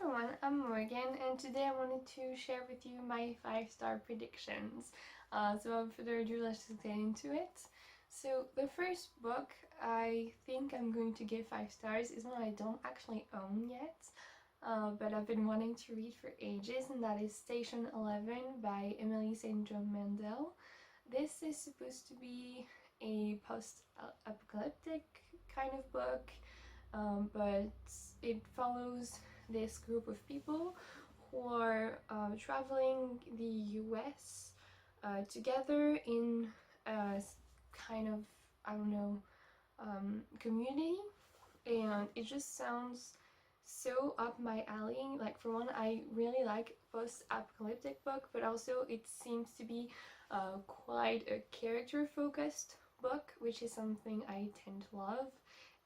everyone, I'm Morgan, and today I wanted to share with you my 5-star predictions. So without further ado, let's just get into it. So the first book I think I'm going to give 5 stars is one I don't actually own yet, but I've been wanting to read for ages, and that is Station 11 by Emily St. John Mandel. This is supposed to be a post-apocalyptic kind of book, but it follows this group of people who are traveling the US together in a kind of, I don't know, community, and it just sounds so up my alley. Like, for one, I really like post-apocalyptic book, but also it seems to be quite a character-focused book, which is something I tend to love.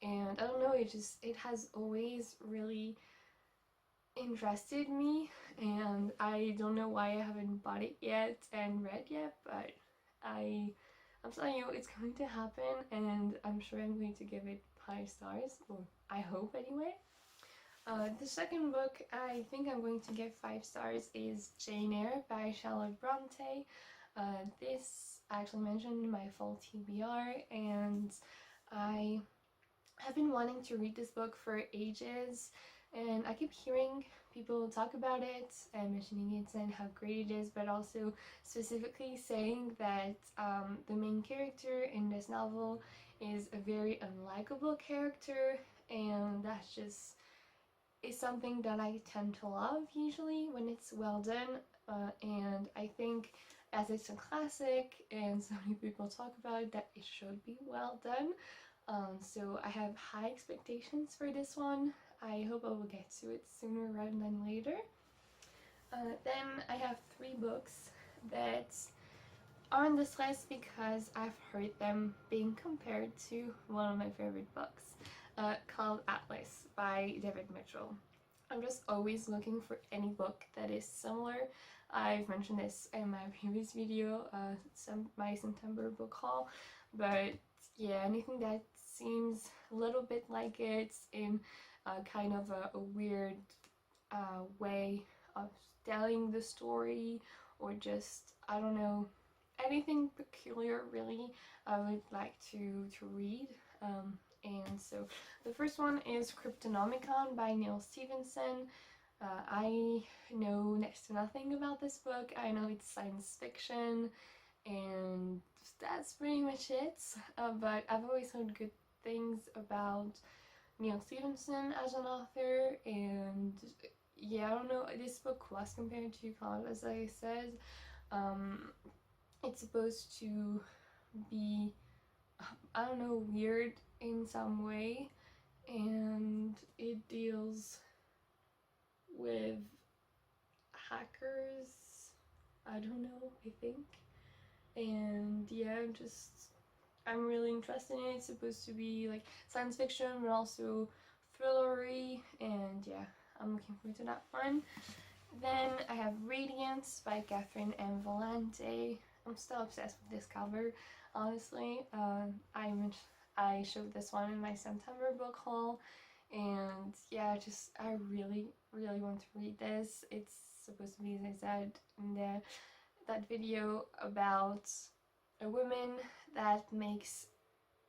And I don't know, it has always really interested me, and I don't know why I haven't bought it yet and read yet, but I'm telling you, it's going to happen, and I'm sure I'm going to give it 5 stars, or I hope anyway. The second book I think I'm going to give 5 stars is Jane Eyre by Charlotte Bronte. This I actually mentioned in my fall TBR, and I have been wanting to read this book for ages, and I keep hearing people talk about it and mentioning it and how great it is, but also specifically saying that the main character in this novel is a very unlikable character, and that's just is something that I tend to love usually when it's well done, and I think as it's a classic and so many people talk about it, that it should be well done. So I have high expectations for this one. I hope I will get to it sooner rather than later. Then I have 3 books that are on this list because I've heard them being compared to one of my favorite books, called Atlas by David Mitchell. I'm just always looking for any book that is similar. I've mentioned this in my previous video, my September book haul, but yeah, anything that seems a little bit like it in kind of a weird way of telling the story, or just, I don't know, anything peculiar really I would like to read. And so the first one is Cryptonomicon by Neal Stephenson. I know next to nothing about this book. I know it's science fiction, and that's pretty much it. But I've always heard good things about Neal Stephenson as an author, and yeah, I don't know, this book was compared to Cloud, as I said. It's supposed to be, I don't know, weird in some way, and it deals with hackers, I don't know, I think. And yeah, I'm really interested in it. It's supposed to be like science fiction, but also thrillery, and yeah, I'm looking forward to that one. Then I have Radiance by Catherine M. Volante. I'm still obsessed with this cover, honestly. I showed this one in my September book haul, and yeah, I really want to read this. It's supposed to be, as I said in that video, about a woman that makes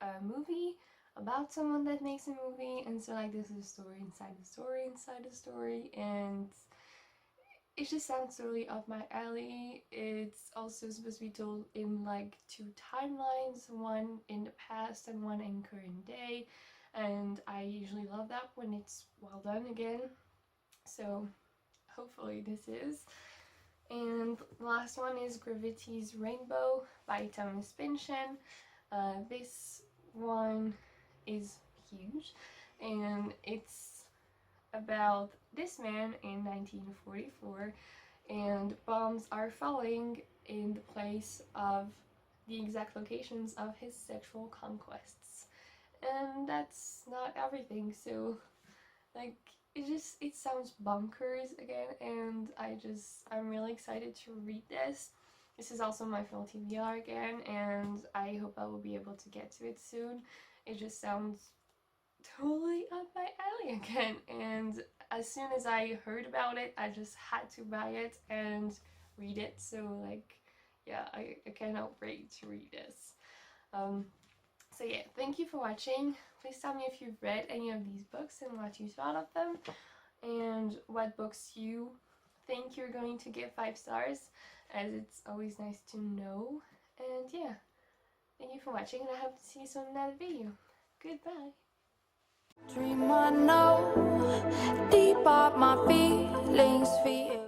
a movie about someone that makes a movie, and so like this is a story inside the story inside the story, and it just sounds totally up my alley. It's also supposed to be told in like 2 timelines, one in the past and one in current day, and I usually love that when it's well done again, so hopefully this is. And the last one is Gravity's Rainbow by Thomas Pynchon. This one is huge, and it's about this man in 1944, and bombs are falling in the place of the exact locations of his sexual conquests. And that's not everything, so like it sounds bonkers again, and I'm really excited to read this. This is also my full TBR again, and I hope I will be able to get to it soon. It just sounds totally up my alley again, and as soon as I heard about it, I just had to buy it and read it. So like, yeah, I cannot wait to read this. So yeah, thank you for watching. Please tell me if you've read any of these books and what you thought of them, and what books you think you're going to give 5 stars, as it's always nice to know. And yeah, thank you for watching, and I hope to see you soon in another video. Goodbye. Dream I know, deep up my feelings for you.